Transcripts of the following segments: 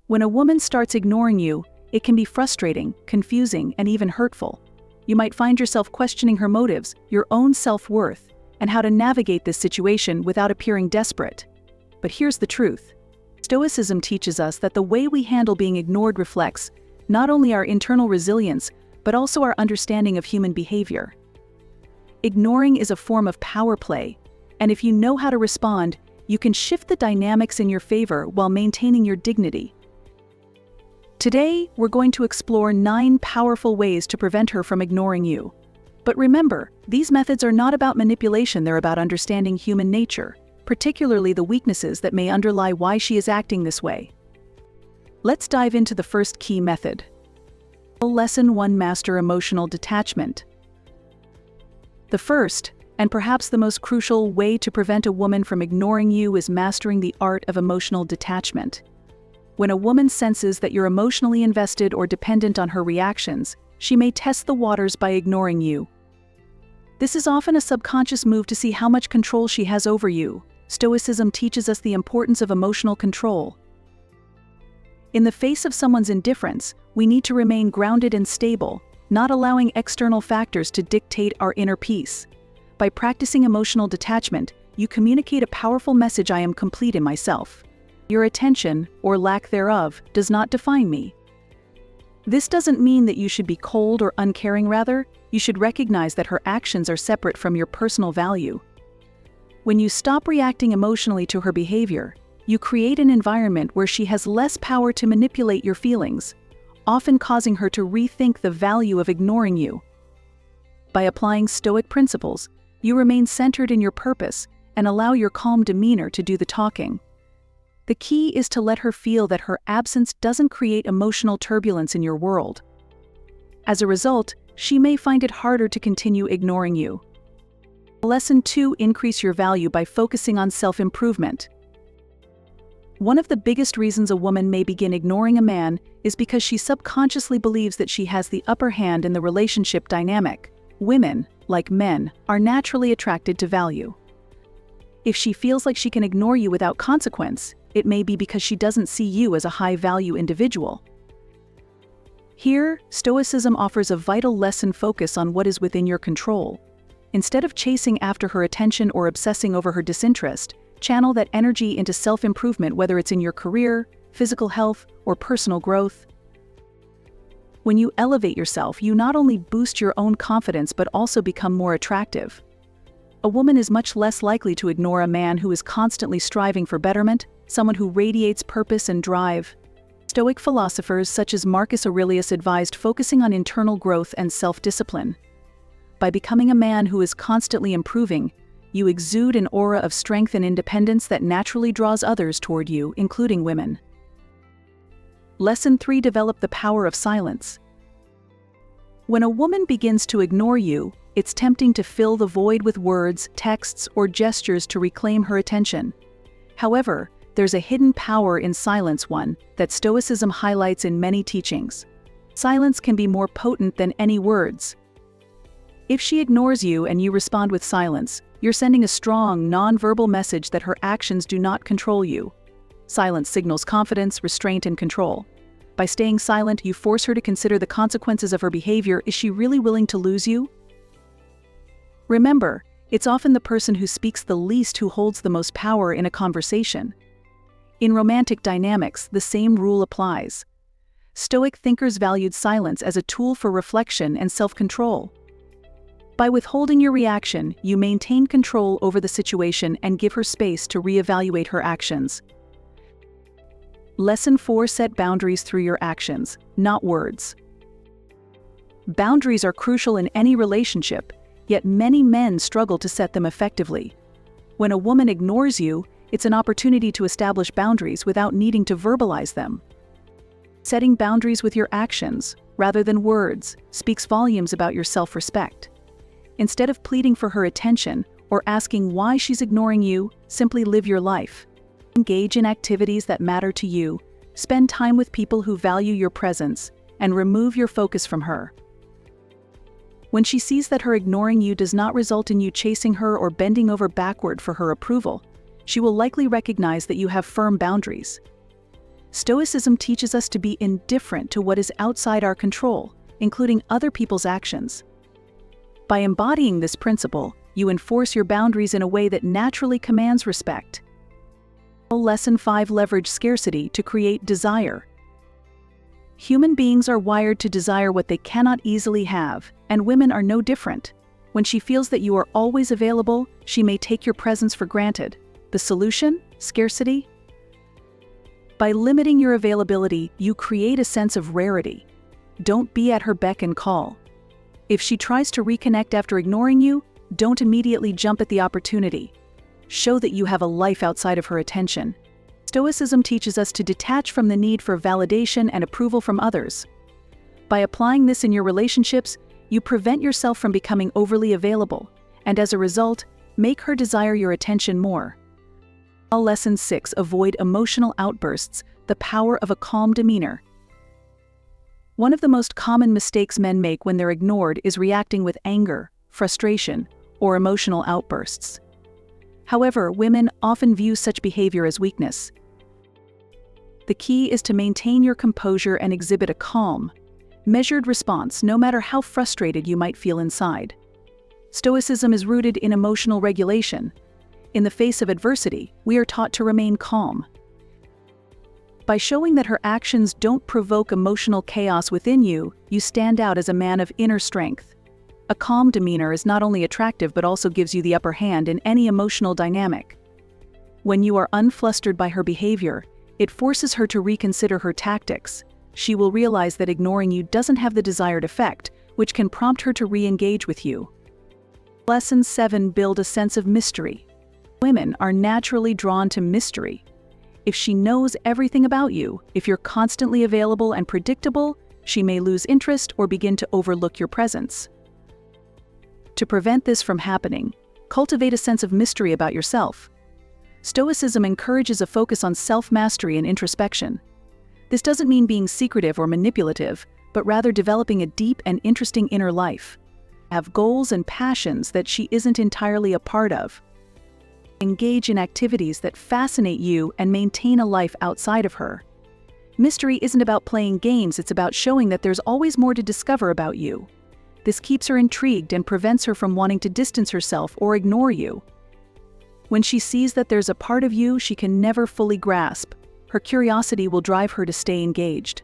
When a woman starts ignoring you, it can be frustrating, confusing, and even hurtful. You might find yourself questioning her motives, your own self-worth, and how to navigate this situation without appearing desperate. But here's the truth. Stoicism teaches us that the way we handle being ignored reflects not only our internal resilience, but also our understanding of human behavior. Ignoring is a form of power play, and if you know how to respond, you can shift the dynamics in your favor while maintaining your dignity. Today, we're going to explore 9 powerful ways to prevent her from ignoring you. But remember, these methods are not about manipulation, they're about understanding human nature, particularly the weaknesses that may underlie why she is acting this way. Let's dive into the first key method. Lesson 1: Master emotional detachment. The first, and perhaps the most crucial way to prevent a woman from ignoring you is mastering the art of emotional detachment. When a woman senses that you're emotionally invested or dependent on her reactions, she may test the waters by ignoring you. This is often a subconscious move to see how much control she has over you. Stoicism teaches us the importance of emotional control. In the face of someone's indifference, we need to remain grounded and stable, not allowing external factors to dictate our inner peace. By practicing emotional detachment, you communicate a powerful message: I am complete in myself. Your attention, or lack thereof, does not define me. This doesn't mean that you should be cold or uncaring, rather, you should recognize that her actions are separate from your personal value. When you stop reacting emotionally to her behavior, you create an environment where she has less power to manipulate your feelings, often causing her to rethink the value of ignoring you. By applying Stoic principles, you remain centered in your purpose and allow your calm demeanor to do the talking. The key is to let her feel that her absence doesn't create emotional turbulence in your world. As a result, she may find it harder to continue ignoring you. Lesson 2: Increase your value by focusing on self-improvement. One of the biggest reasons a woman may begin ignoring a man is because she subconsciously believes that she has the upper hand in the relationship dynamic. Women, like men, are naturally attracted to value. If she feels like she can ignore you without consequence, it may be because she doesn't see you as a high-value individual. Here, Stoicism offers a vital lesson: focus on what is within your control. Instead of chasing after her attention or obsessing over her disinterest, channel that energy into self-improvement, whether it's in your career, physical health, or personal growth. When you elevate yourself, you not only boost your own confidence but also become more attractive. A woman is much less likely to ignore a man who is constantly striving for betterment, someone who radiates purpose and drive. Stoic philosophers such as Marcus Aurelius advised focusing on internal growth and self-discipline. By becoming a man who is constantly improving, you exude an aura of strength and independence that naturally draws others toward you, including women. Lesson 3: Develop the power of silence. When a woman begins to ignore you, it's tempting to fill the void with words, texts, or gestures to reclaim her attention. However, there's a hidden power in silence, one that Stoicism highlights in many teachings. Silence can be more potent than any words. If she ignores you and you respond with silence, you're sending a strong, non-verbal message that her actions do not control you. Silence signals confidence, restraint, and control. By staying silent, you force her to consider the consequences of her behavior. Is she really willing to lose you? Remember, it's often the person who speaks the least who holds the most power in a conversation. In romantic dynamics, the same rule applies. Stoic thinkers valued silence as a tool for reflection and self-control. By withholding your reaction, you maintain control over the situation and give her space to reevaluate her actions. Lesson 4: Set boundaries through your actions, not words. Boundaries are crucial in any relationship, yet many men struggle to set them effectively. When a woman ignores you, it's an opportunity to establish boundaries without needing to verbalize them. Setting boundaries with your actions, rather than words, speaks volumes about your self-respect. Instead of pleading for her attention or asking why she's ignoring you, simply live your life. Engage in activities that matter to you, spend time with people who value your presence, and remove your focus from her. When she sees that her ignoring you does not result in you chasing her or bending over backward for her approval, she will likely recognize that you have firm boundaries. Stoicism teaches us to be indifferent to what is outside our control, including other people's actions. By embodying this principle, you enforce your boundaries in a way that naturally commands respect. Lesson 5: Leverage scarcity to create desire. Human beings are wired to desire what they cannot easily have, and women are no different. When she feels that you are always available, she may take your presence for granted. The solution? Scarcity? By limiting your availability, you create a sense of rarity. Don't be at her beck and call. If she tries to reconnect after ignoring you, don't immediately jump at the opportunity. Show that you have a life outside of her attention. Stoicism teaches us to detach from the need for validation and approval from others. By applying this in your relationships, you prevent yourself from becoming overly available, and as a result, make her desire your attention more. Lesson 6: Avoid emotional outbursts, the power of a calm demeanor. One of the most common mistakes men make when they're ignored is reacting with anger, frustration, or emotional outbursts. However, women often view such behavior as weakness. The key is to maintain your composure and exhibit a calm, measured response no matter how frustrated you might feel inside. Stoicism is rooted in emotional regulation. In the face of adversity, we are taught to remain calm. By showing that her actions don't provoke emotional chaos within you, you stand out as a man of inner strength. A calm demeanor is not only attractive but also gives you the upper hand in any emotional dynamic. When you are unflustered by her behavior, it forces her to reconsider her tactics. She will realize that ignoring you doesn't have the desired effect, which can prompt her to re-engage with you. Lesson 7: Build a sense of mystery. Women are naturally drawn to mystery. If she knows everything about you, if you're constantly available and predictable, she may lose interest or begin to overlook your presence. To prevent this from happening, cultivate a sense of mystery about yourself. Stoicism encourages a focus on self-mastery and introspection. This doesn't mean being secretive or manipulative, but rather developing a deep and interesting inner life. Have goals and passions that she isn't entirely a part of. Engage in activities that fascinate you and maintain a life outside of her. Mystery isn't about playing games, it's about showing that there's always more to discover about you. This keeps her intrigued and prevents her from wanting to distance herself or ignore you. When she sees that there's a part of you she can never fully grasp, her curiosity will drive her to stay engaged.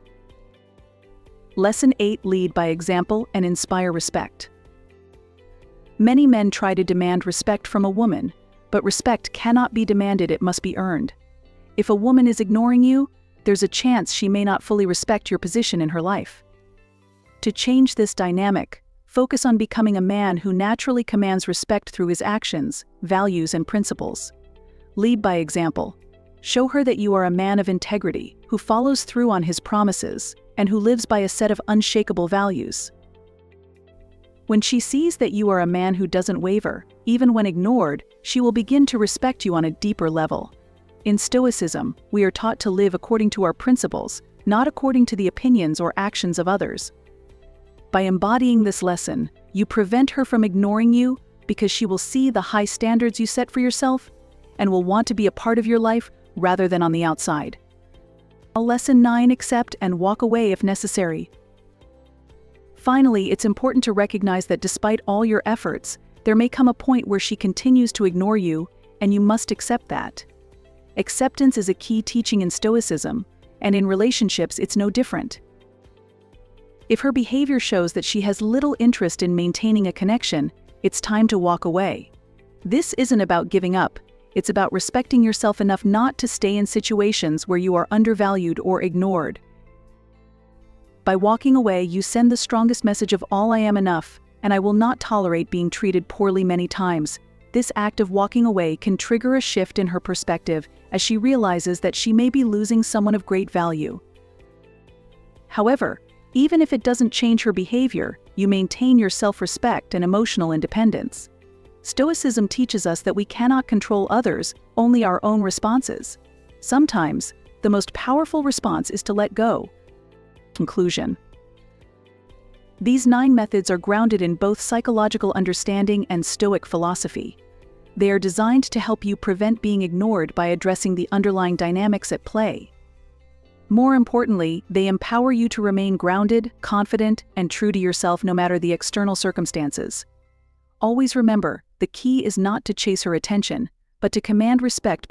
Lesson 8: Lead by example and inspire respect. Many men try to demand respect from a woman, but respect cannot be demanded, it must be earned. If a woman is ignoring you, there's a chance she may not fully respect your position in her life. To change this dynamic, focus on becoming a man who naturally commands respect through his actions, values, and principles. Lead by example. Show her that you are a man of integrity, who follows through on his promises, and who lives by a set of unshakable values. When she sees that you are a man who doesn't waver, even when ignored, she will begin to respect you on a deeper level. In Stoicism, we are taught to live according to our principles, not according to the opinions or actions of others. By embodying this lesson, you prevent her from ignoring you because she will see the high standards you set for yourself and will want to be a part of your life rather than on the outside. Lesson 9: Accept and walk away if necessary. Finally, it's important to recognize that despite all your efforts, there may come a point where she continues to ignore you, and you must accept that. Acceptance is a key teaching in Stoicism, and in relationships it's no different. If her behavior shows that she has little interest in maintaining a connection, it's time to walk away. This isn't about giving up, it's about respecting yourself enough not to stay in situations where you are undervalued or ignored. By walking away, you send the strongest message of all: I am enough, and I will not tolerate being treated poorly many times. This act of walking away can trigger a shift in her perspective as she realizes that she may be losing someone of great value. However, even if it doesn't change her behavior, you maintain your self-respect and emotional independence. Stoicism teaches us that we cannot control others, only our own responses. Sometimes, the most powerful response is to let go. Conclusion. These 9 methods are grounded in both psychological understanding and Stoic philosophy. They are designed to help you prevent being ignored by addressing the underlying dynamics at play. More importantly, they empower you to remain grounded, confident, and true to yourself no matter the external circumstances. Always remember, the key is not to chase her attention, but to command respect